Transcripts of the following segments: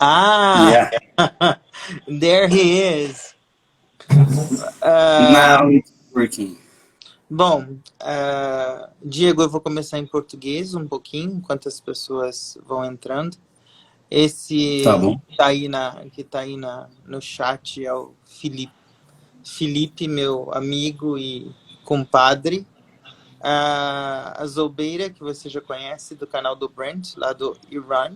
Ah, Yeah. there he is. Ah, Now it's working. bom, Diego, eu vou começar em português um pouquinho, enquanto as pessoas vão entrando. Tá Esse bom. que tá aí no chat é o Felipe. Felipe, meu amigo e compadre. A Zobeira, que você já conhece, do canal do Brent, lá do Irã.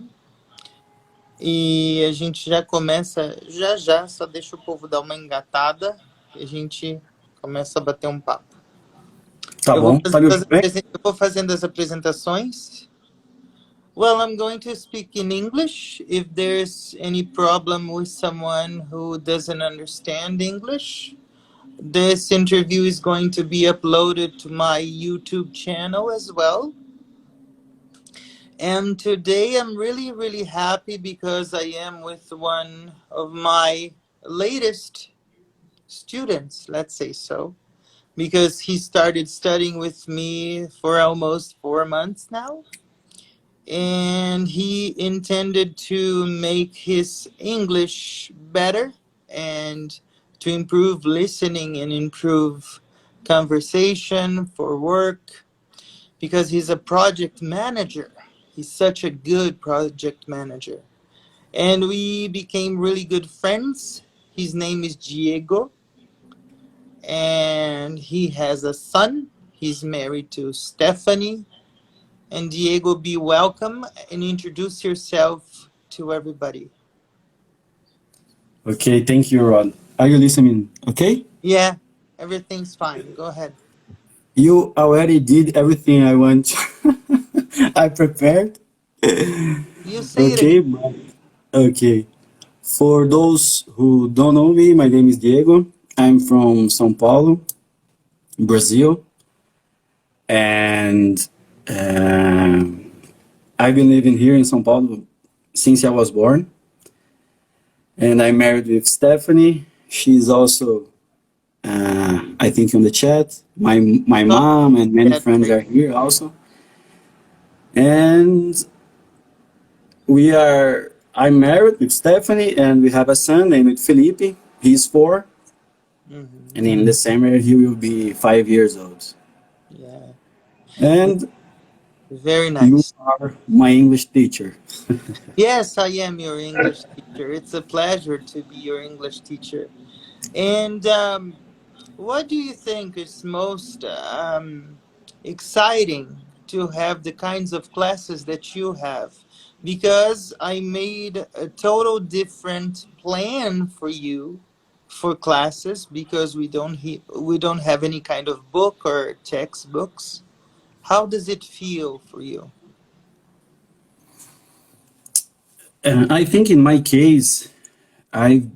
E a gente já começa, já, só deixa o povo dar uma engatada e a gente começa a bater um papo. Tá bom. Tá me ouvindo bem? Eu vou fazendo as apresentações. Well, I'm going to speak in English. If there's any problem with someone who doesn't understand English, this interview is going to be uploaded to my YouTube channel as well. And today I'm really, really happy because I am with one of my latest students, let's say so, because he started studying with me for almost 4 months now. And he intended to make his English better and to improve listening and improve conversation for work because he's a project manager. He's such a good project manager. And we became really good friends. His name is Diego. And he has a son. He's married to Stephanie. And Diego, be welcome and introduce yourself to everybody. Okay, thank you, Rod. Are you listening? Okay? Yeah, everything's fine. Go ahead. You already did everything I want. I prepared. You say it Okay, again. but okay. For those who don't know me, my name is Diego. I'm from São Paulo, Brazil, and uh, I've been living here in São Paulo since I was born. And I'm married with Stephanie. She's also, I think, on the chat. My mom and many That's friends great. are here also. And I'm married with Stephanie, and we have a son named Felipe. He's 4. Mm-hmm. And in December, he will be 5 years old. Yeah, And very you nice. are my English teacher. Yes, I am your English teacher. It's a pleasure to be your English teacher. And what do you think is most exciting to have the kinds of classes that you have? Because I made a total different plan for you for classes because we don't have any kind of book or textbooks. How does it feel for you? I think in my case, I've,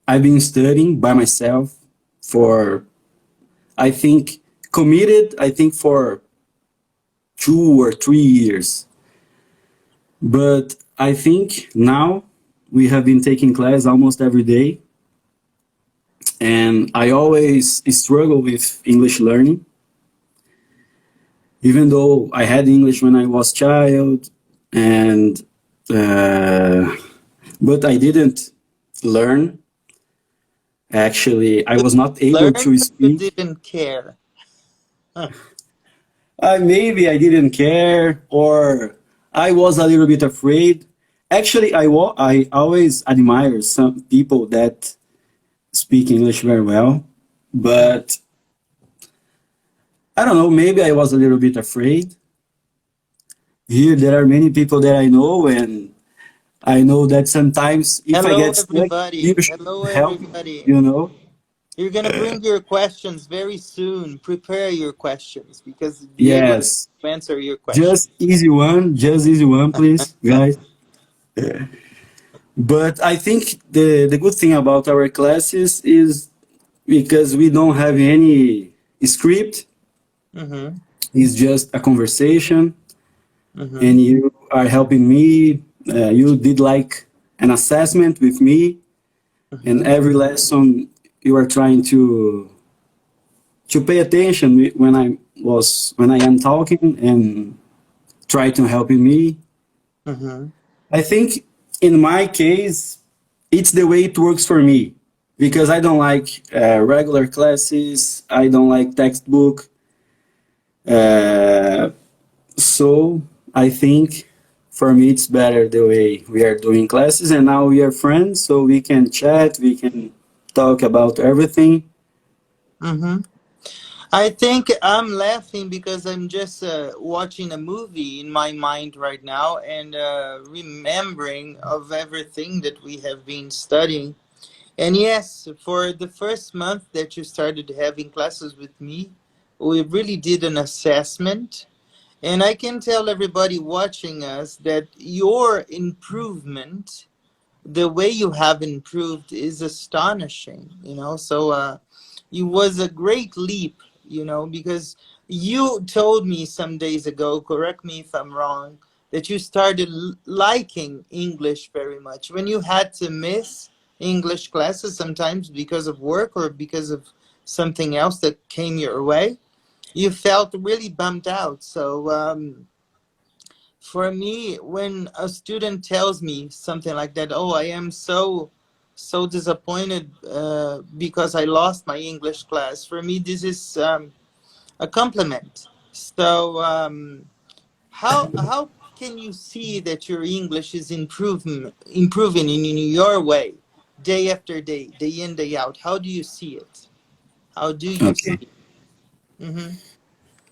I've been studying by myself for, I think, committed, I think, for 2 or 3 years. But I think now we have been taking class almost every day. And I always struggle with English learning. Even though I had English when I was child, and but I didn't learn. Actually, I You was not able learned to or you speak. didn't care? Maybe I didn't care, or I was a little bit afraid. Actually, I always admire some people that speak English very well, but I don't know, maybe I was a little bit afraid. Here, there are many people that I know, and I know that sometimes if I Hello, get stuck, you everybody. should Hello, help me, everybody. you know? You're going to bring your questions very soon. Prepare your questions because Diego is Yes, going to answer your questions. just easy one, please, guys. But I think the good thing about our classes is because we don't have any script, Mm-hmm. it's just a conversation, Mm-hmm. and you are helping me. You did like an assessment with me, and Mm-hmm. every lesson you are trying to pay attention when I am talking and try to helping me. Mm-hmm. I think in my case, it's the way it works for me because I don't like regular classes. I don't like textbook. Uh, so I think for me it's better the way we are doing classes, and now we are friends, so we can chat, we can talk about everything. Mm-hmm. I think I'm laughing because I'm just watching a movie in my mind right now and remembering of everything that we have been studying. And yes, for the first month that you started having classes with me, we really did an assessment. And I can tell everybody watching us that your improvement, the way you have improved, is astonishing. So it was a great leap. Because you told me some days ago, correct me if I'm wrong, that you started liking English very much when you had to miss English classes sometimes because of work or because of something else that came your way. You felt really bummed out. So for me, when a student tells me something like that, oh, I am so disappointed because I lost my English class. For me, this is a compliment. So how can you see that your English is improving in your way, day after day, day in, day out? How do you see it? How do you see Okay. it? Mm-hmm.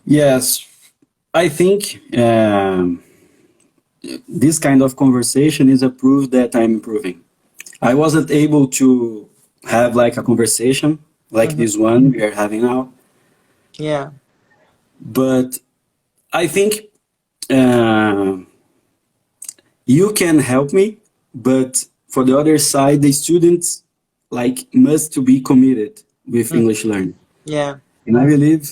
Yes, I think this kind of conversation is a proof that I'm improving. I wasn't able to have like a conversation like Mm-hmm. this one we are having now, Yeah. but I think uh, you can help me, but for the other side, the students like must to be committed with Mm. English learning. Yeah. And I believe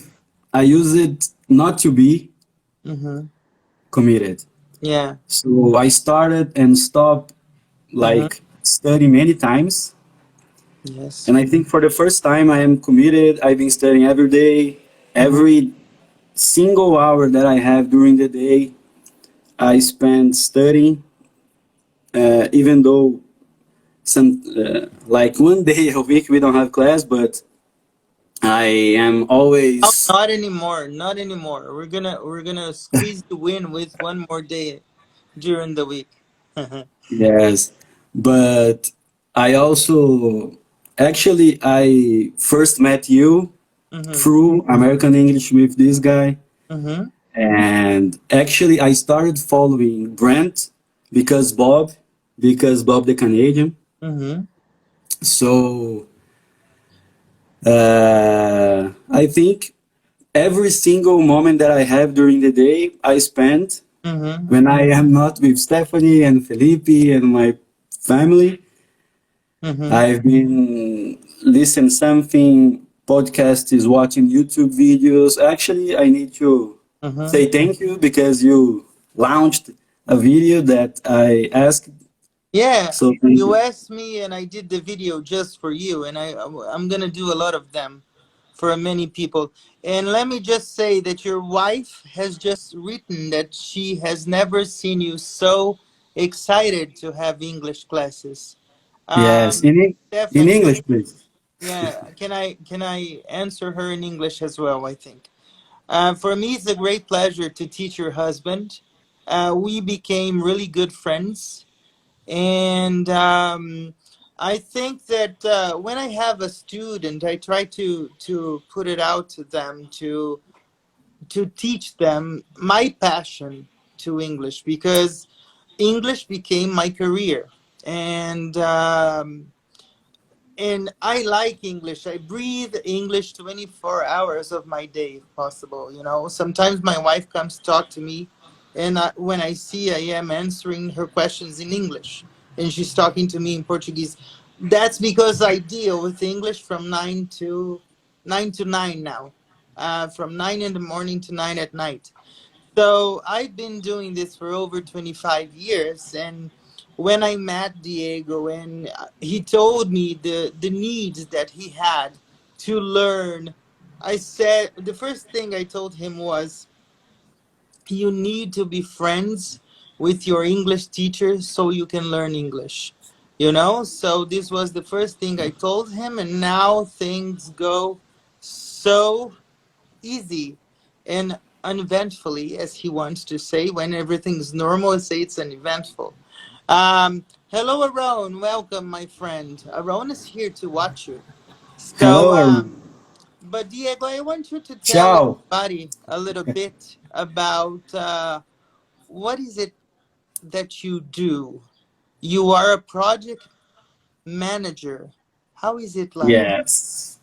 I use it not to be Mm-hmm. committed. Yeah. So I started and stopped Mm-hmm. like studying many times. Yes. And I think for the first time I am committed. I've been studying every day, Mm-hmm. every single hour that I have during the day, I spend studying, even though some like one day a week we don't have class, but I am Oh, always not anymore. Not anymore. We're gonna squeeze you in with one more day during the week. Mm-hmm. yes. But I also actually I first met you through American English with this guy, Mm-hmm. and actually I started following Brent because Bob, because Bob the Canadian. Mm-hmm. So I think every single moment that I have during the day, I spend Mm-hmm. when I am not with Stephanie and Felipe and my family. Mm-hmm. I've been listening something, podcast is watching YouTube videos. Actually, I need to Mm-hmm. say thank you because you launched a video that I asked. Yeah, So thank you you. asked me, and I did the video just for you, and I'm gonna do a lot of them for many people. And let me just say that your wife has just written that she has never seen you so excited to have English classes. Yes, in Stephanie, English, please. yeah, can I answer her in English as well? I think. For me, it's a great pleasure to teach your husband. We became really good friends, and I think that when I have a student, I try to put it out to them to teach them my passion to English, because English became my career. And I like English. I breathe English 24 hours of my day, if possible. Sometimes my wife comes to talk to me, and when I see I am answering her questions in English, and she's talking to me in Portuguese. That's because I deal with English from nine to nine now, from 9 in the morning to 9 at night. So I've been doing this for over 25 years. And when I met Diego and he told me the needs that he had to learn, I said, the first thing I told him was, you need to be friends with your English teacher so you can learn English. You know, so this was the first thing I told him, and now things go so easy and uneventfully, as he wants to say. When everything's normal, I say it's uneventful. Hello, Aaron. Welcome, my friend. Aaron is here to watch you. So, Hello, Arun. but Diego, I want you to tell Ciao. everybody a little bit about what is it that you do. You are a project manager. How is it like? Yes.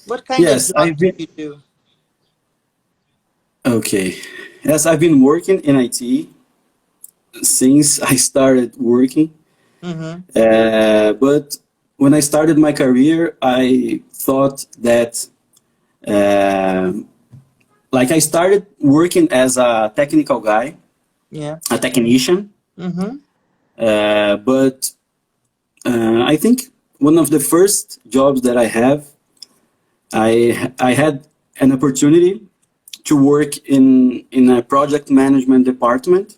What kind of Yes, job I've do been you do? okay. Yes, I've been working in IT since I started working. Mm-hmm. But when I started my career, I thought that, uh, like, I started working as a technical guy, Yeah. a technician. Mm-hmm. But I think one of the first jobs that I have, I had an opportunity to work in a project management department.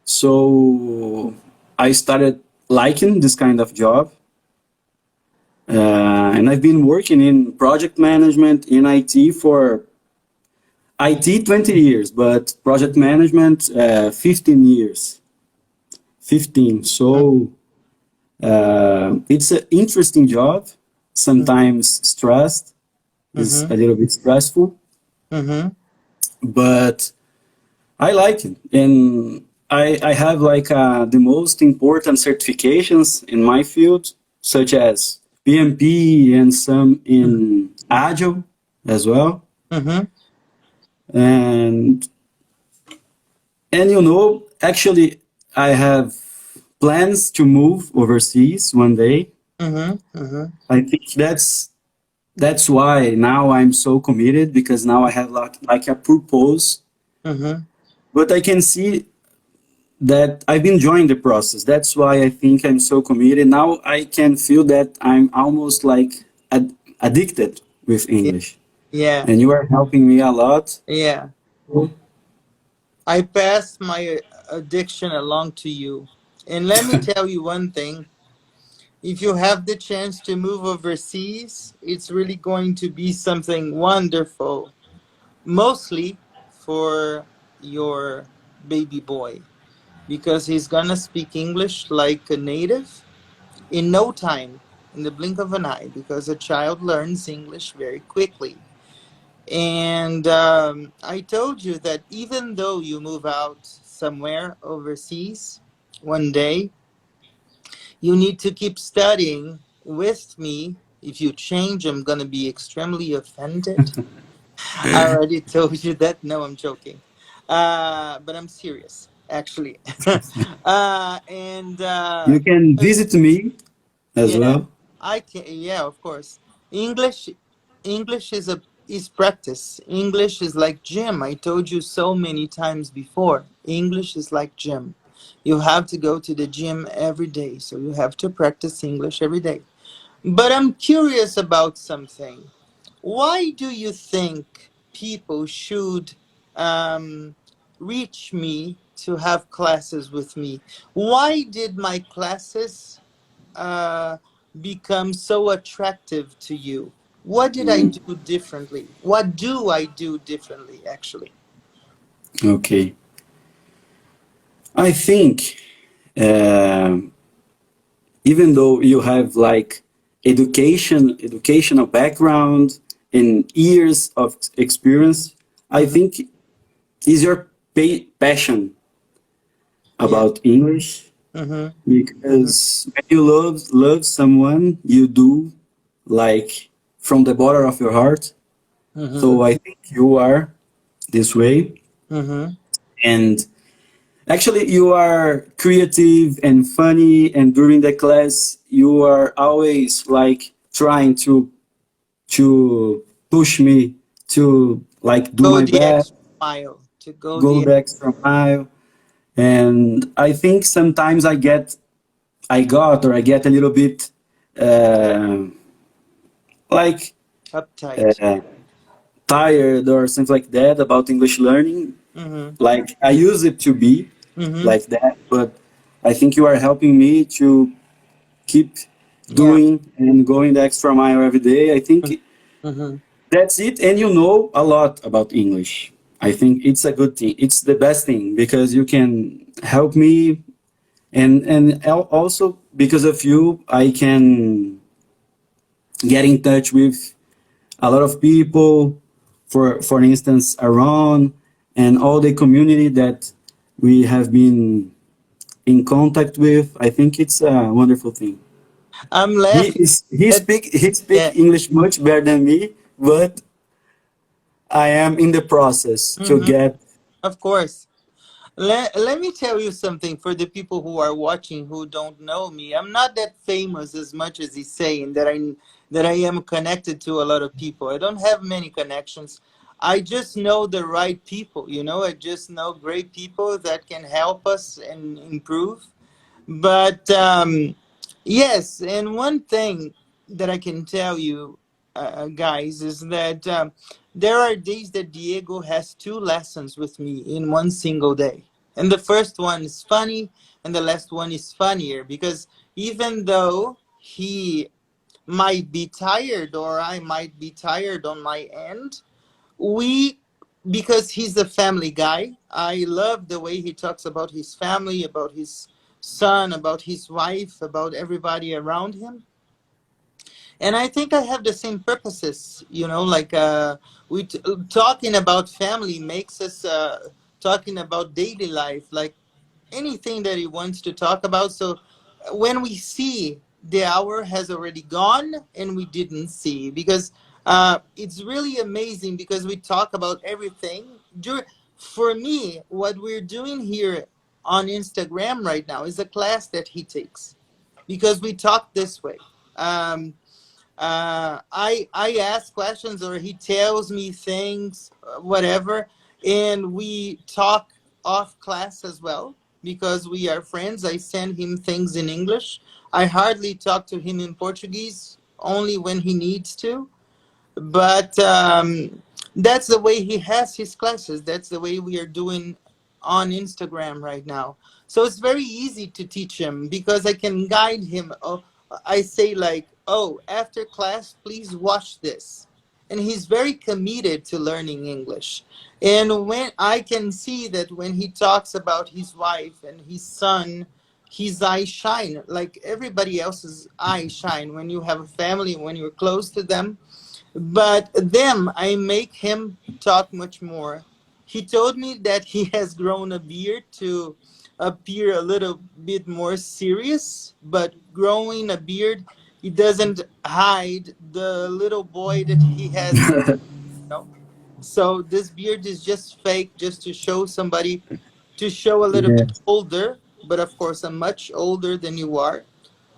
So I started liking this kind of job. And I've been working in project management in IT for IT 20 years, but project management 15 years. 15. So it's an interesting job, sometimes stressed, is Mm-hmm. a little bit stressful, Mm-hmm. but I like it. And I have like the most important certifications in my field, such as PMP and some in Agile as well. Mm-hmm. And actually, I have plans to move overseas one day. Mm-hmm. Mm-hmm. I think that's why now I'm so committed, because now I have like a purpose. Mm-hmm. But I can see that I've been enjoying the process. That's why I think I'm so committed. Now I can feel that I'm almost like addicted with English. Yeah. And you are helping me a lot. Yeah. I pass my addiction along to you. And let me tell you one thing. If you have the chance to move overseas, it's really going to be something wonderful, mostly for your baby boy, because he's gonna speak English like a native in no time, in the blink of an eye, because a child learns English very quickly. And I told you that even though you move out somewhere overseas one day, you need to keep studying with me. If you change, I'm going to be extremely offended. I already told you that. No, I'm joking. But I'm serious, actually. And You can visit me as yeah, well. I can. Yeah, of course. English, English is practice. English is like gym. I told you so many times before. English is like gym. You have to go to the gym every day, so you have to practice English every day. But I'm curious about something. Why do you think people should um, reach me to have classes with me? Why did my classes uh, become so attractive to you? What did I do differently? What do I do differently, actually? Okay. I think uh, even though you have like educational background and years of experience, I Mm-hmm. think is your passion Yeah. about English, Mm-hmm. Mm-hmm. because when you love someone, you do like from the bottom of your heart. Mm-hmm. So I think you are this way. Mm-hmm. And actually, you are creative and funny, and during the class, you are always like trying to push me to like do Go my the best, extra mile. To go go the the extra mile. And I think sometimes I get a little bit uh, like uptight. uh, tired or something like that about English learning. Mm-hmm. Like I use it to be Mm-hmm. like that, but I think you are helping me to keep Yeah. doing and going the extra mile every day. I think Mm-hmm. that's it. And you know a lot about English. I think it's a good thing. It's the best thing because you can help me, and also because of you, I can get in touch with a lot of people, for instance, around and all the community that we have been in contact with. I think it's a wonderful thing. I'm laughing at He yeah. speak English much better than me, but I am in the process to Mm-hmm. get. Of course. Let me tell you something for the people who are watching who don't know me. I'm not that famous as much as he's saying that I am connected to a lot of people. I don't have many connections. I just know the right people, you know. I just know great people that can help us and improve. But yes, and one thing that I can tell you, guys, is that there are days that Diego has two lessons with me in one single day. And the first one is funny, and the last one is funnier because even though he might be tired or I might be tired on my end, we because he's a family guy. I love the way he talks about his family, about his son, about his wife, about everybody around him. And I think I have the same purposes, you know, like talking about family makes us talking about daily life, like anything that he wants to talk about. So when we see the hour has already gone and we didn't see, because it's really amazing because we talk about everything. For me, what we're doing here on Instagram right now is a class that he takes because we talk this way. Um, I ask questions or he tells me things, whatever, and we talk off class as well because we are friends. I send him things in English. I hardly talk to him in Portuguese, only when he needs to. But that's the way he has his classes. That's the way we are doing on Instagram right now. So it's very easy to teach him because I can guide him. Oh, I say like, oh, after class, please watch this. And he's very committed to learning English. And when I can see that when he talks about his wife and his son, his eyes shine like everybody else's eyes shine when you have a family, when you're close to them. But then I make him talk much more. He told me that he has grown a beard to appear a little bit more serious, but growing a beard, it doesn't hide the little boy that he has in, you know. So this beard is just fake, just to show somebody, to show a little Yeah. bit older. But of course, I'm much older than you are.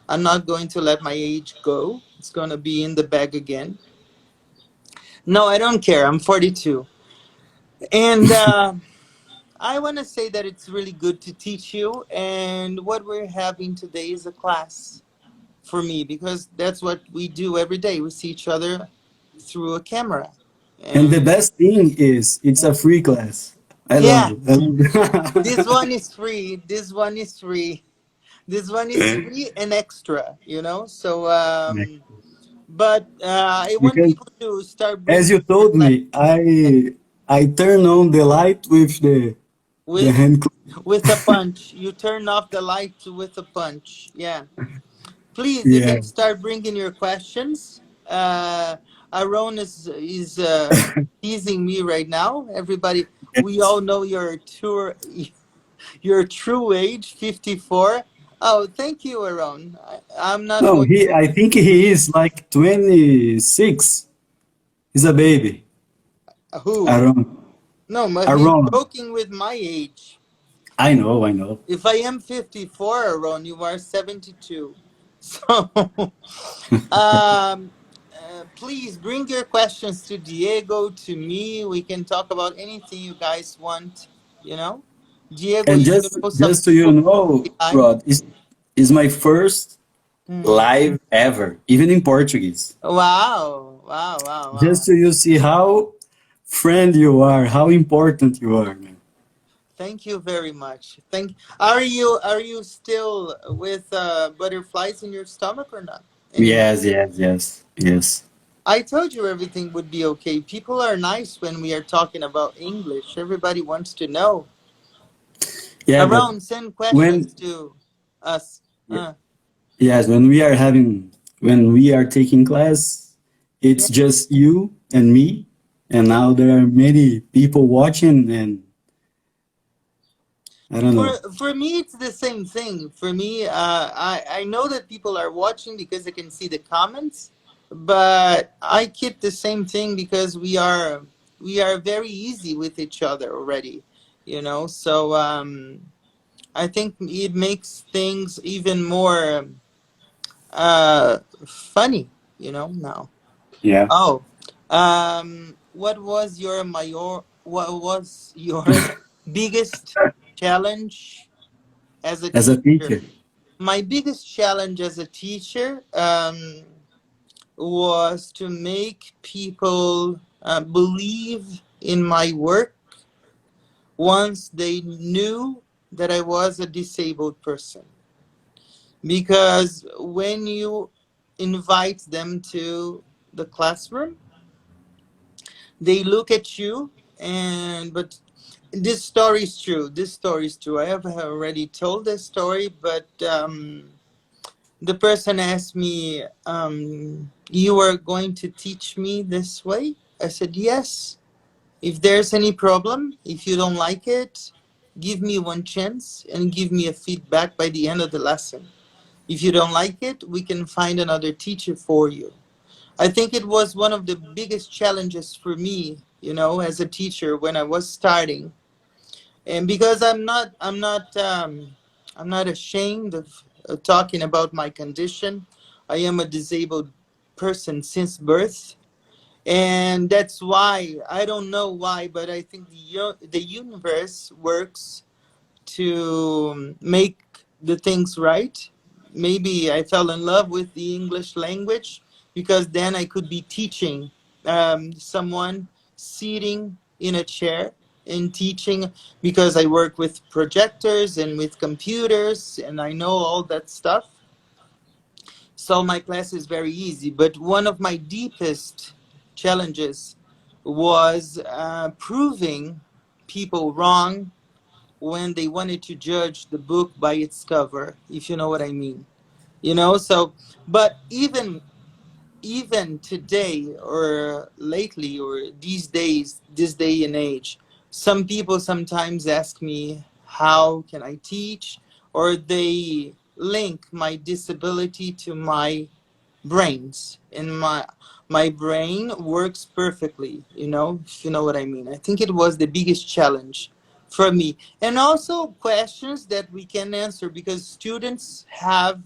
I'm not going to let my age go. It's going to be in the bag again. No, I don't care. I'm 42. And I want to say that it's really good to teach you. And what we're having today is a class for me because that's what we do every day. We see each other through a camera. And the And best thing is it's a free class. I love yeah, it. I this love one is free. This one is free. This one is it. free and extra, you know? So, but I want Because people to start as bringing you their told class me, I turn on the light with the with hand. with a punch. You turn off the light with a punch. Yeah. Please, you Yeah. can start bringing your questions. Aaron is teasing me right now. Everybody, we all know your true age, 54. Oh, thank you, Aaron. I'm not No, going he. to I think he is like 26. He's a baby. who. Around. No, but he's Around. joking with my age. I know. I know. If I am 54, Aaron, you are 72. So, please bring your questions to Diego, to me. We can talk about anything you guys want, you know? Diego, And if you know some just so you people, know, I. Rod, is my first Hmm. live ever, even in Portuguese. Wow, wow, wow, Just wow. so you see how friend you are, how important you are, man. Thank you very much. Are you still with butterflies in your stomach or not anymore? Yes, yes, yes, yes. I told you everything would be okay. People are nice when we are talking about English. Everybody wants to know. Yeah, but Around send questions when to us. Uh, yes, when we are taking class, yeah. it's just you and me, and now there are many people watching, and I don't know. For me, it's the same thing. For me, I know that people are watching because they can see the comments, but I keep the same thing because we are very easy with each other already, So I think it makes things even more funny, now. Yeah, Oh, what was your biggest challenge as a as a teacher? teacher. My biggest challenge as a teacher was to make people believe in my work once they knew that I was a disabled person. Because when you invite them to the classroom, they look at you, but this story is true. This story is true. I have already told this story, but the person asked me, you are going to teach me this way? I said, yes. If there's any problem, if you don't like it, give me one chance and give me a feedback by the end of the lesson. If you don't like it, we can find another teacher for you. I think it was one of the biggest challenges for me, as a teacher when I was starting. And because I'm not ashamed of talking about my condition. I am a disabled person since birth, and that's why I don't know why, but I think the universe works to make the things right. Maybe I fell in love with the English language because then I could be teaching someone sitting in a chair and teaching, because I work with projectors and with computers and I know all that stuff. So my class is very easy. But one of my deepest challenges was proving people wrong when they wanted to judge the book by its cover, if you know what I mean. So, but even today or lately or these days, this day and age, some people sometimes ask me, how can I teach? Or they link my disability to my brains, and my brain works perfectly, if you know what I mean. I think it was the biggest challenge for me, and also questions that we can answer, because students have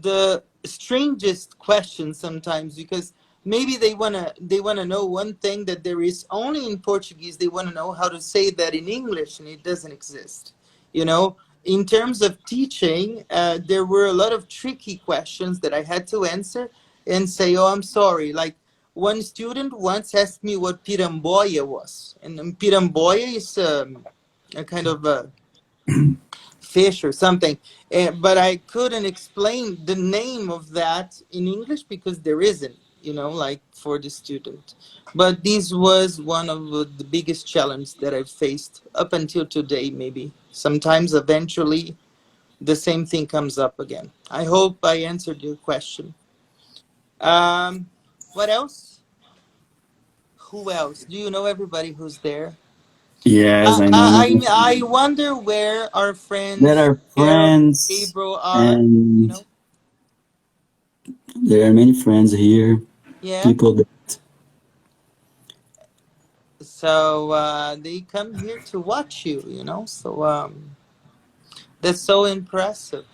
the strangest questions sometimes, because maybe they wanna know one thing that there is only in Portuguese. They want to know how to say that in English, and it doesn't exist. You know, in terms of teaching, there were a lot of tricky questions that I had to answer and say, "Oh, I'm sorry." Like one student once asked me what piramboia was, and piramboia is a kind of fish or something. But I couldn't explain the name of that in English because there isn't, like for the student. But this was one of the biggest challenges that I've faced up until today, maybe. Sometimes eventually the same thing comes up again. I hope I answered your question. What else? Who else? Do you know everybody who's there? Yes, I, I know I, many. I I wonder where our There friends are Carol, friends, Gabriel are, you and know? there are many friends here. Yeah. People that So they come here to watch you, So that's so impressive.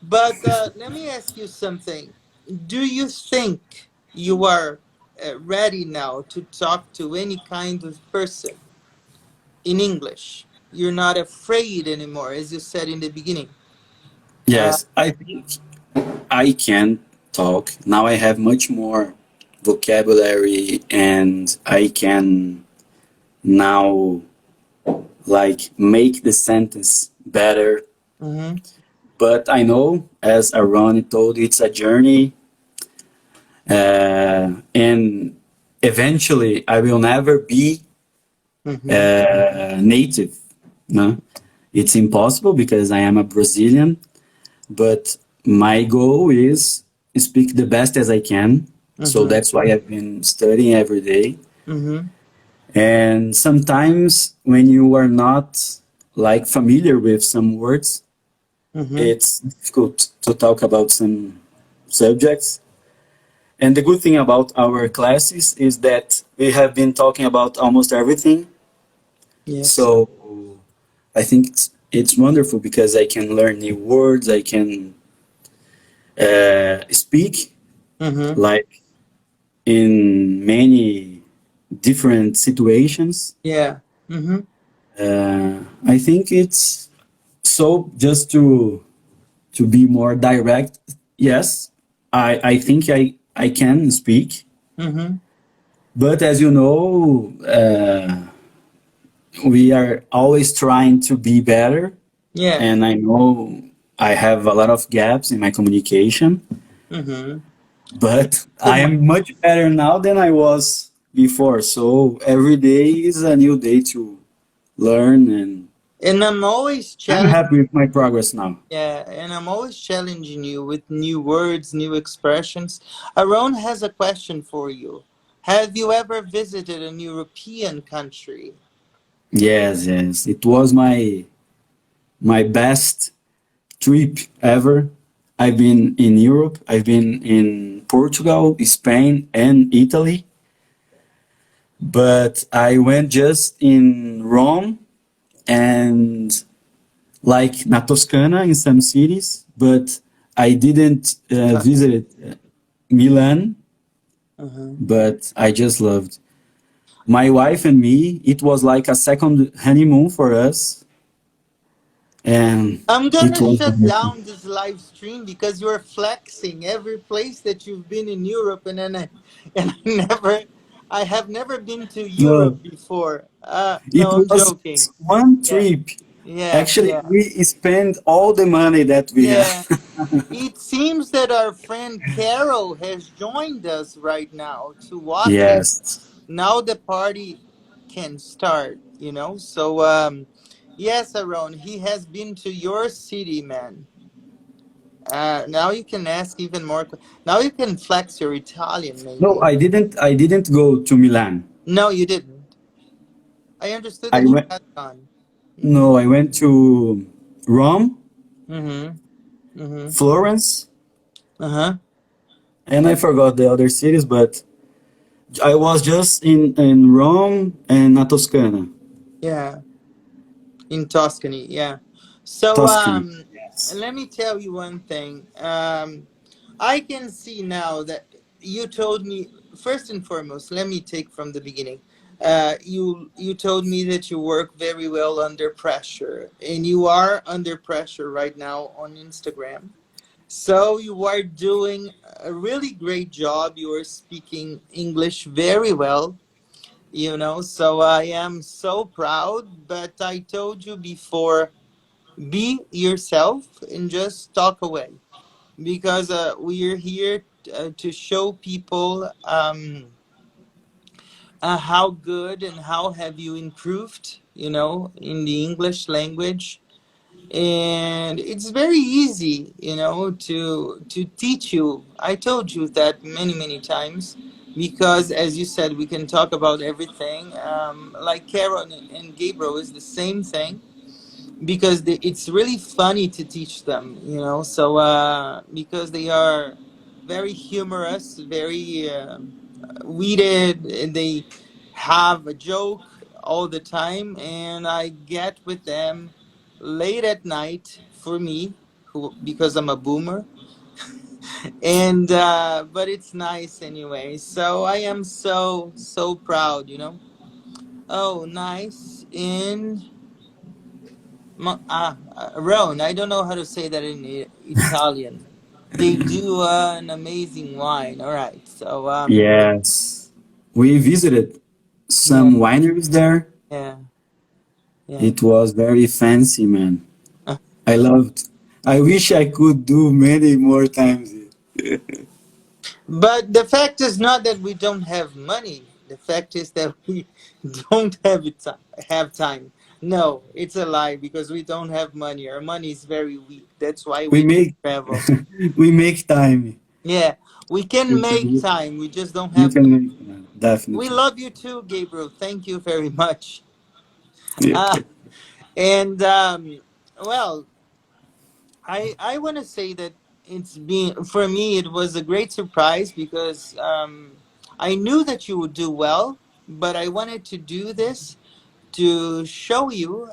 But let me ask you something. Do you think you are ready now to talk to any kind of person in English? You're not afraid anymore, as you said in the beginning. Uh, yes, I think I can talk. Now I have much more vocabulary and I can now like make the sentence better. Mm-hmm. But I know, as Aaron told, it's a journey, and eventually I will never be Mm-hmm. native. No, it's impossible because I am a Brazilian. But my goal is speak the best as I can. So Mm-hmm. that's why I've been studying every day. Mm-hmm. And sometimes when you are not like familiar with some words, Mm-hmm. it's difficult to talk about some subjects. And the good thing about our classes is that we have been talking about almost everything. Yes. So I think it's wonderful because I can learn new words, I can speak Mm-hmm. like in many different situations. Yeah. Mm-hmm. I think it's so just to be more direct. Yes, I think I can speak, Mm-hmm. but as you know, we are always trying to be better, Yeah. and I know I have a lot of gaps in my communication, Mm-hmm. but So I am much better now than I was before. So every day is a new day to learn, and and I'm always I'm challenging. happy with my progress now. Yeah, and I'm always challenging you with new words, new expressions. Aaron has a question for you. Have you ever visited an European country? Yes, yes, it was my best trip ever. I've been in Europe. I've been in Portugal, Spain, and Italy. But I went just in Rome and like na Toscana in some cities, but I didn't Tuscany. visit Milan, Uh-huh. but I just loved. My wife and me, it was like a second honeymoon for us, and I'm it gonna was shut wonderful. down this live stream because you're flexing every place that you've been in Europe, and then and I have never been to No, Europe before. it No, I'm was joking. just one Yeah, trip. yeah, Actually, yeah, we spent all the money that we yeah. have. It seems that our friend Carol has joined us right now to watch it. Yes. Now the party can start, you know? So, yes, Aaron, he has been to your city, man. Now you can ask even more. Now you can flex your Italian, No, maybe. I didn't go to Milan. No, you didn't. I understood I that you went. had gone. Mm-hmm. No, I went to Rome, Mm-hmm. Mm-hmm. Florence, Uh-huh. and I forgot the other cities, but I was just in Rome and Toscana, Yeah. In Tuscany, yeah. So Tuscany. Yes. let me tell you one thing. I can see now that you told me first and foremost, let me take from the beginning. You told me that you work very well under pressure, and you are under pressure right now on Instagram. So you are doing a really great job. You are speaking English very well, you know, so I am so proud. But I told you before, be yourself and just talk away, because we're here to show people how good and how have you improved, you know, in the English language. And it's very easy, you know, to teach you. I told you that many times, because as you said, we can talk about everything. Like Carol and Gabriel is the same thing, because it's really funny to teach them, you know. So because they are very humorous, very weeded, and they have a joke all the time, and I get with them late at night for me, who, because I'm a boomer. And but it's nice anyway. So I am so proud, you know. Oh, nice. In Rhone, I don't know how to say that in Italian. They do an amazing wine. All right. So Yes. We visited yeah, some wineries there. yeah. Yeah. It was very fancy, man. I loved. I wish I could do many more times. But the fact is not that we don't have money. The fact is that we don't have time. No, it's a lie because we don't have money. Our money is very weak. That's why We we don't make travel. we make time. Yeah, we can We make can, time. We just don't we have can money. make time, We definitely. love you too, Gabriel. Thank you very much. Yeah. Uh, and well, I want to say that it's been for me. It was a great surprise because I knew that you would do well, but I wanted to do this to show you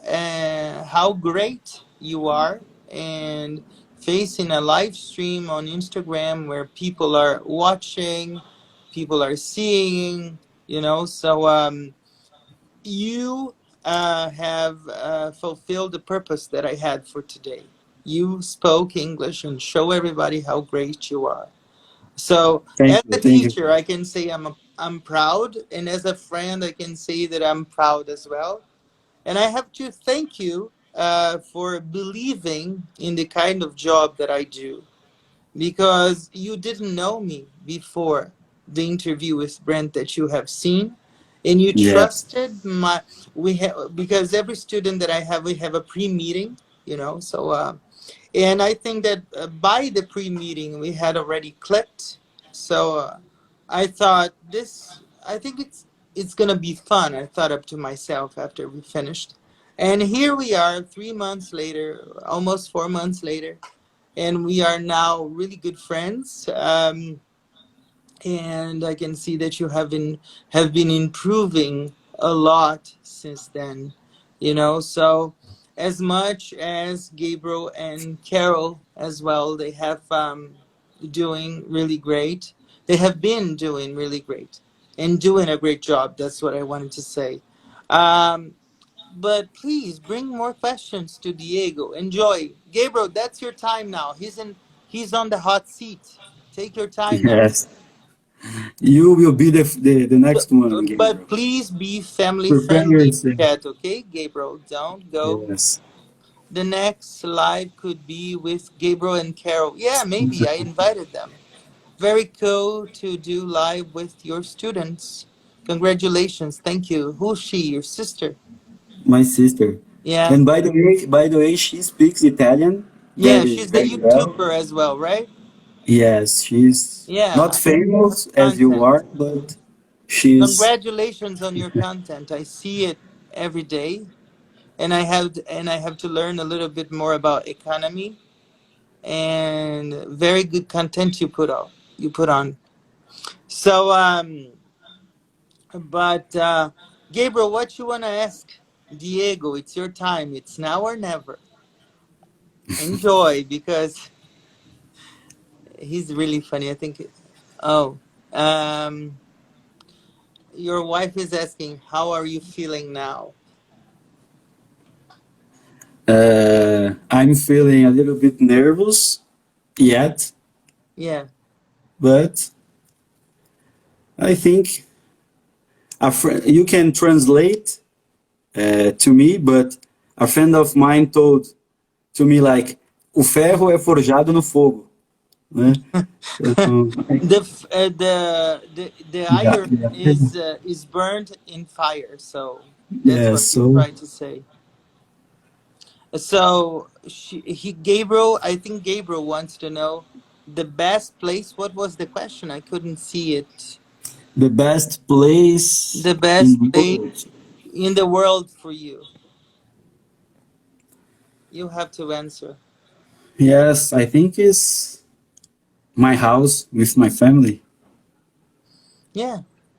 how great you are, and facing a live stream on Instagram where people are watching, people are seeing. So you have fulfilled the purpose that I had for today. You spoke English and show everybody how great you are. So, Thank as you. a Thank you. teacher, I can say I'm proud, and as a friend, I can say that I'm proud as well. And I have to thank you for believing in the kind of job that I do, because you didn't know me before the interview with Brent that you have seen, and you Yes. trusted my we have because every student that I have, we have a pre-meeting, so and I think that by the pre-meeting we had already clicked. So I thought this I think it's gonna be fun. I thought up to myself after we finished, and here we are 3 months later, almost 4 months later, and we are now really good friends. And I can see that you have been improving a lot since then. So as much as Gabriel and Carol as well, they have doing really great. They have been doing really great and doing a great job. That's what I wanted to say. Um, but please bring more questions to Diego. Enjoy. Gabriel, that's your time now. He's on the hot seat. Take your time now. Yes. You will be the But, next one, but Gabriel. please be family Prepare friendly in yourself. chat, okay, Gabriel? Don't go. Yes. The next live could be with Gabriel and Carol. Yeah, maybe I invited them. Very cool to do live with your students. Congratulations. Thank you. Who's she? Your sister? My sister. Yeah. And by the way, she speaks Italian Yeah, very, she's the very well. YouTuber as well, right? Yes, she's not Yeah. famous as you Content. are, but she's Congratulations on your content. I see it every day, and I have to learn a little bit more about economy, and very good content you put out. You put on. So but Gabriel, what you wanna ask Diego? It's your time. It's now or never. Enjoy because he's really funny. I think. Oh, um, your wife is asking, "How are you feeling now?" I'm feeling a little bit nervous yet, Yeah. but I think you can translate to me, but a friend of mine told to me like o ferro é forjado no fogo, né? Então, The yeah, iron yeah. is burned in fire. So that's Yeah, what you so try to say. So Gabriel, I think Gabriel wants to know the best place. What was the question? I couldn't see it. the best place The in best the place world. in the world for you. You have to answer. Yes, I think is my house with my family. Yeah,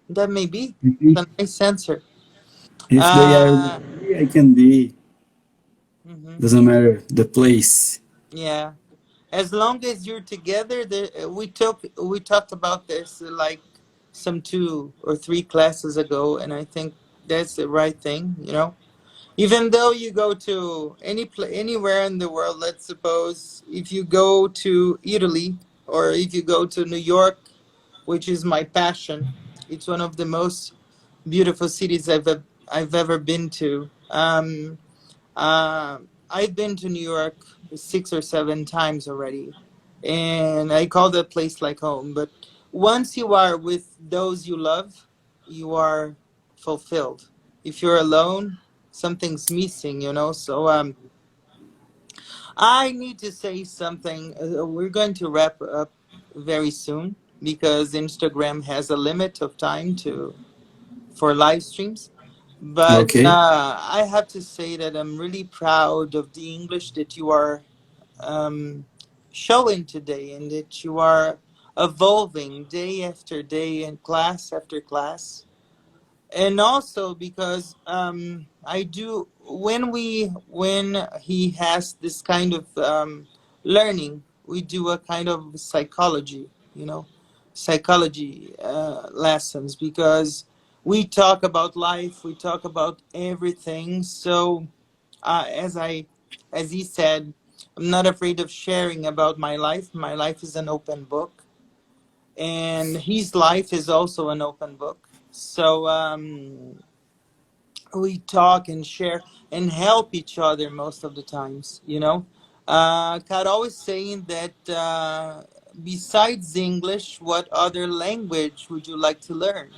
that may be. Mhm. It's a nice answer. If they are Uh, with me, I can be. mhm. Doesn't matter the place. Yeah. As long as you're together, we talked about this like some 2 or 3 classes ago, and I think that's the right thing. Even though you go to anywhere in the world, let's suppose if you go to Italy or if you go to New York, which is my passion, it's one of the most beautiful cities I've ever been to. I've been to New York 6 or 7 times already, and I call that place like home. But once you are with those you love, you are fulfilled. If you're alone, something's missing, you know. So I need to say something. We're going to wrap up very soon because Instagram has a limit of time to for live streams. But Okay. I have to say that I'm really proud of the English that you are um, showing today, and that you are evolving day after day and class after class. And also because I do when he has this kind of learning, we do a kind of psychology, you know, psychology lessons, because we talk about life, we talk about everything. So as as he said, I'm not afraid of sharing about my life. My life is an open book, and his life is also an open book. So we talk and share and help each other most of the times, you know. Carol is saying that besides English, what other language would you like to learn?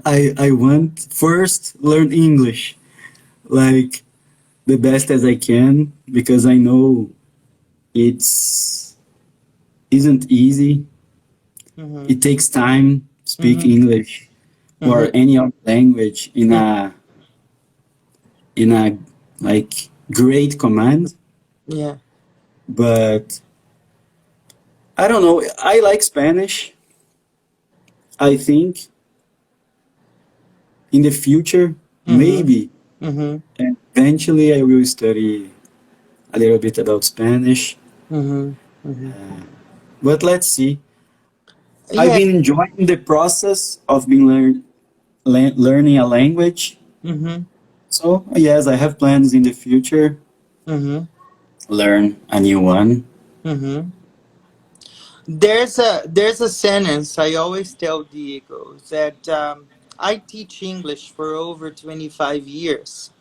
I want first learn English, like the best as I can, because I know it's isn't easy. Mm-hmm. It takes time speak Mm-hmm. English or Mm-hmm. any other language in a like great command. Yeah. But I don't know. I like Spanish. I think in the future, Mm-hmm. maybe Mm-hmm. eventually I will study a little bit about Spanish. Mm-hmm. Mm-hmm. But let's see. I've Yeah. been enjoying the process of learning a language. Mm-hmm. So yes, I have plans in the future Mm-hmm. learn a new one. Mm-hmm. There's a sentence I always tell Diego that I teach English for over 25 years,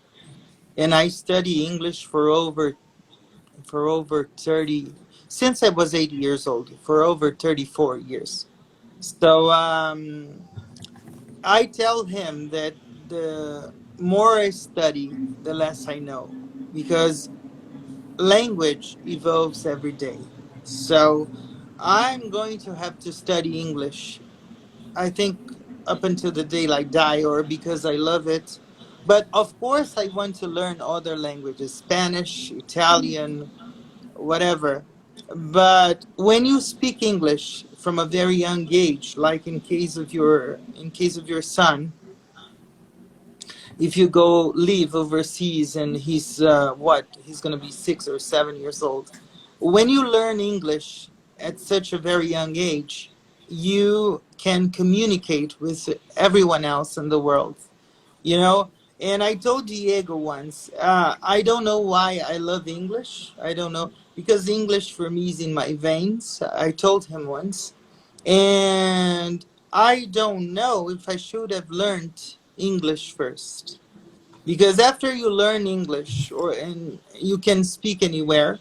and I study English for over 30 since I was 8 years old, for over 34 years. So I tell him that the more I study, the less I know, because language evolves every day. So I'm going to have to study English, I think, up until the day I die, or because I love it. But of course, I want to learn other languages, Spanish, Italian, whatever. But when you speak English from a very young age, like in case of your son, if you go live overseas and he's he's going to be 6 or 7 years old, when you learn English at such a very young age, you can communicate with everyone else in the world, you know. And I told Diego once, I don't know why I love English. I don't know, because English for me is in my veins. I told him once. And I don't know if I should have learned English first, because after you learn English, or and you can speak anywhere.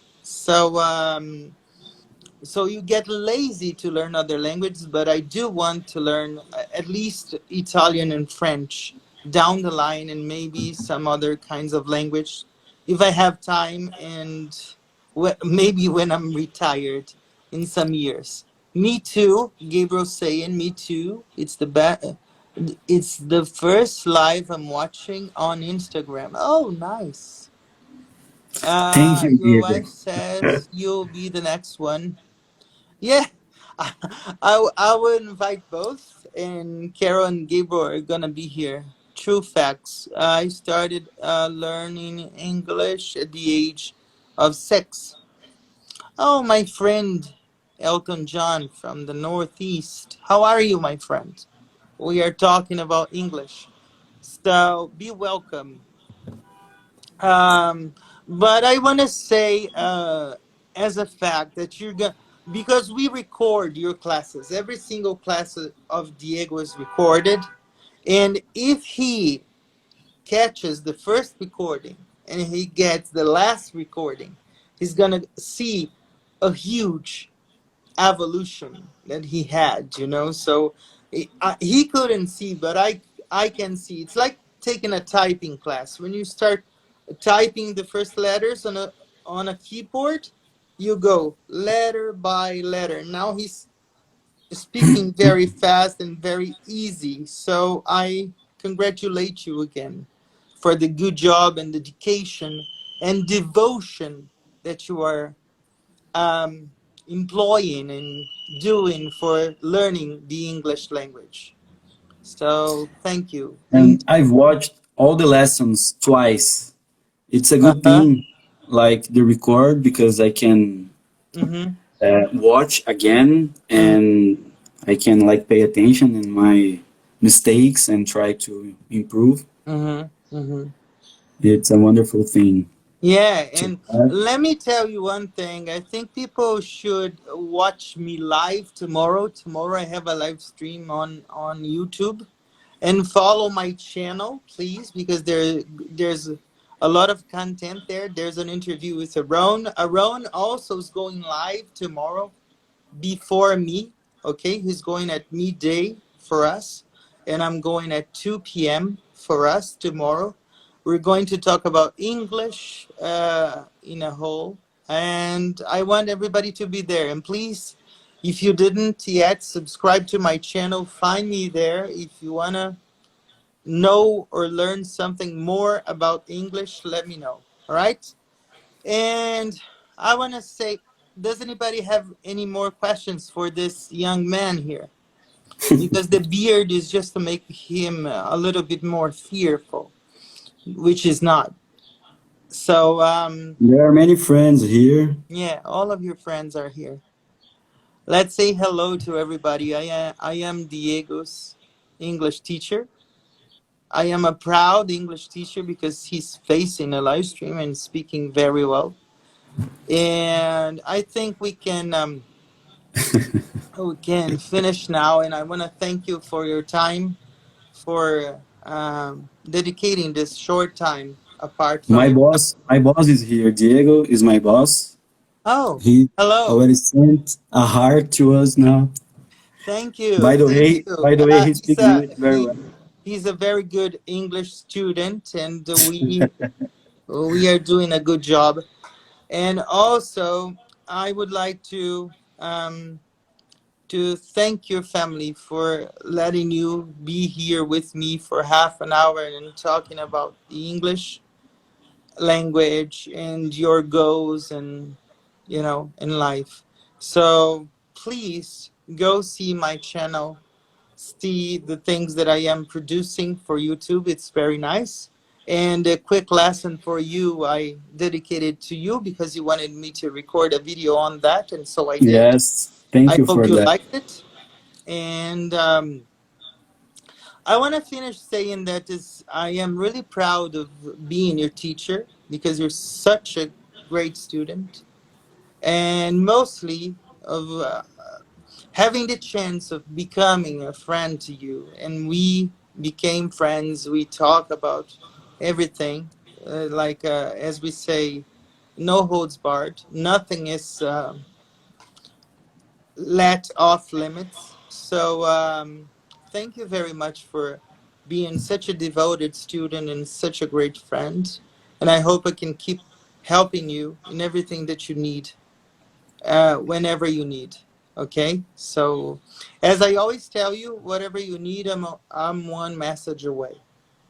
So you get lazy to learn other languages, but I do want to learn at least Italian and French down the line, and maybe some other kinds of language if I have time, and maybe when I'm retired in some years. Me too, Gabriel saying me too. It's the first live I'm watching on Instagram. Oh, nice. Thank you, Your Diego. wife says you'll be the next one. Yeah, I will invite both, and Carol and Gabriel are gonna be here. True facts. I started learning English at the age of 6. Oh, my friend Elton John from the Northeast. How are you, my friend? We are talking about English, so be welcome. Um, but I want to say, as a fact, that you're going, because we record your classes. Every single class of Diego is recorded, and if he catches the first recording and he gets the last recording, he's gonna see a huge evolution that he had, you know. So he couldn't see, but I can see. It's like taking a typing class. When you start typing the first letters on a keyboard, you go letter by letter. Now he's speaking very fast and very easy. So I congratulate you again for the good job and dedication and devotion that you are um, employing and doing for learning the English language. So thank you. And I've watched all the lessons twice. It's a good Uh-huh. thing, like the record, because I can Mm-hmm. watch again Mm-hmm. and I can like pay attention in my mistakes and try to improve. Mm-hmm. Mm-hmm. It's a wonderful thing Yeah, to and have. let me tell you one thing. I think people should watch me live tomorrow. Tomorrow I have a live stream on YouTube, and follow my channel, please, because there's a lot of content there. There's an interview with Aaron. Aaron also is going live tomorrow before me. Okay, he's going at midday for us, and I'm going at 2 p.m. for us tomorrow. We're going to talk about English in a whole, and I want everybody to be there. And please, if you didn't yet subscribe to my channel, find me there. If you wanna know or learn something more about English, let me know. All right? And I want to say, does anybody have any more questions for this young man here? Because the beard is just to make him a little bit more fearful, which is not. So, There are many friends here. yeah, all of your friends are here. Let's say hello to everybody. I am Diego's English teacher. I am a proud English teacher because he's facing a live stream and speaking very well. And I think we can finish now. And I want to thank you for your time, for dedicating this short time apart from your. My boss is here. Diego is my boss. Oh, He hello. already sent a heart to us now. Thank you. Thank you. By the way, he speaks English very well. He's a very good English student, and we are doing a good job. And also, I would like to thank your family for letting you be here with me for half an hour and talking about the English language and your goals and in life. So please go see my channel, see the things that I am producing for YouTube. It's very nice. And a quick lesson for you, I dedicated to you because you wanted me to record a video on that, and so I did. Yes, thank I you hope for you that. liked it. And I want to finish saying that I am really proud of being your teacher because you're such a great student, and mostly of having the chance of becoming a friend to you. And we became friends. We talk about everything, like as we say, no holds barred. Nothing is let off limits. So thank you very much for being such a devoted student and such a great friend. And I hope I can keep helping you in everything that you need, whenever you need. Okay? So, as I always tell you, whatever you need, I'm one message away.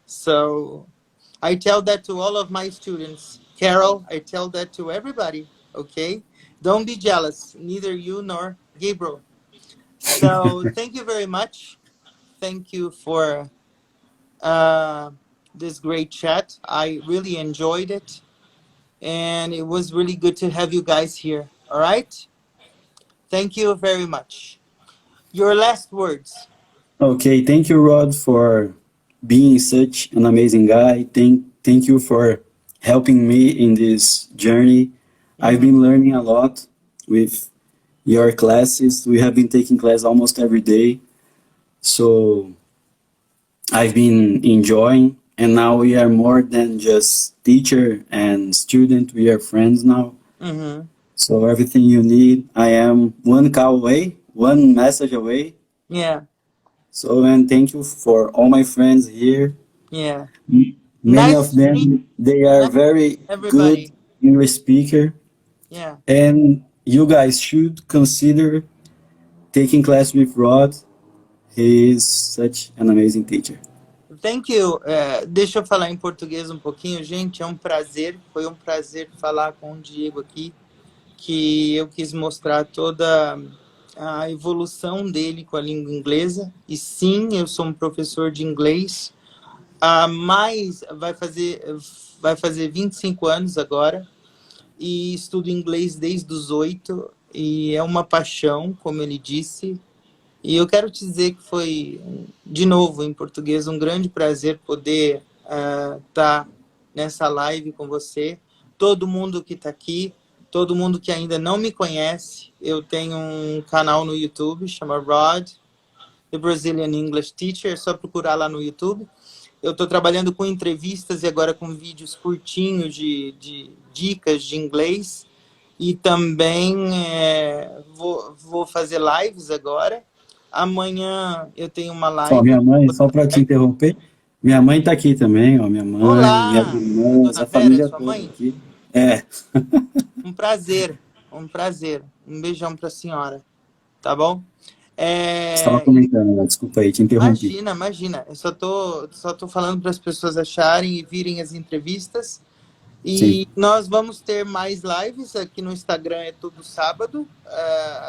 So, I tell that to all of my students. Carol, I tell that to everybody. Okay? Don't be jealous, neither you nor Gabriel. So, thank you very much. Thank you for uh, this great chat. I really enjoyed it. And it was really good to have you guys here. All right? Thank you very much. Your last words. Okay, thank you, Rod, for being such an amazing guy. Thank you for helping me in this journey. I've Hmm. been learning a lot with your classes. We have been taking class almost every day. So I've been enjoying and now we are more than just teacher and student. We are friends now. Uhum. So everything you need, I am one call away, one message away. Yeah, So, and thank you for all my friends here. yeah. Many Nice of to meet them, they are very good everybody. English speaker, Yeah. and you guys should consider taking class with Rod. He is such an amazing teacher. Thank you. Deixa eu falar em português um pouquinho, gente. É um prazer, foi um prazer falar com o Diego aqui, que eu quis mostrar toda a evolução dele com a língua inglesa. E sim, eu sou um professor de inglês, mas vai fazer 25 anos agora, e estudo inglês desde os 8, e é uma paixão, como ele disse. E eu quero te dizer que foi, de novo, em português, um grande prazer poder estar nessa live com você. Todo mundo que está aqui, todo mundo que ainda não me conhece, eu tenho um canal no YouTube, chama Rod, The Brazilian English Teacher, é só procurar lá no YouTube. Eu estou trabalhando com entrevistas e agora com vídeos curtinhos de dicas de inglês. E também vou fazer lives agora. Amanhã eu tenho uma Só live. minha mãe, só para te interromper, minha mãe está aqui também, ó, minha mãe, minhas Olá, irmãs, Dona a Vera, é família sua toda mãe? aqui. É, Um prazer, um prazer. Um beijão para a senhora, tá bom? estava É, comentando, né? Desculpa aí, te interrompi. imagina, imagina. Eu só tô falando para as pessoas acharem e virem as entrevistas. Sim, E nós vamos ter mais lives aqui no Instagram, é todo sábado,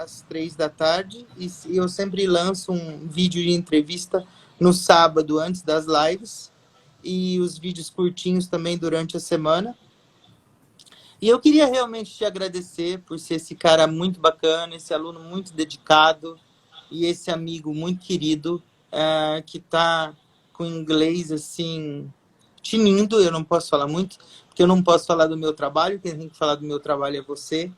às 3 da tarde. E eu sempre lanço um vídeo de entrevista no sábado, antes das lives. E os vídeos curtinhos também durante a semana. E eu queria realmente te agradecer por ser esse cara muito bacana, esse aluno muito dedicado e esse amigo muito querido, que está com inglês assim tinindo. Eu não posso falar muito, porque eu não posso falar do meu trabalho, quem tem que falar do meu trabalho é você.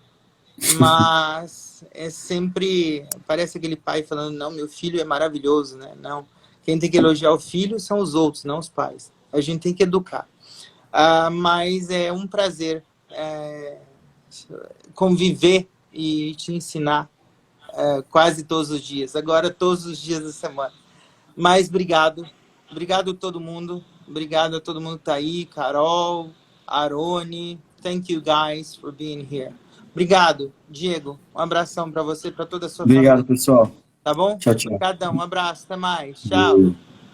Mas é sempre, parece aquele pai falando, não, meu filho é maravilhoso, né? Não, quem tem que elogiar o filho são os outros, não os pais. A gente tem que educar. Mas é um prazer conviver e te ensinar quase todos os dias. Agora, todos os dias da semana. Mas obrigado. Obrigado a todo mundo. Obrigado a todo mundo que está aí. Carol, Arone. Thank you guys for being here. Obrigado, Diego. Um abração para você e para toda a sua obrigado, família. pessoal. Tá bom? Tchau, tchau. Obrigadão. Um abraço. Até mais. Tchau.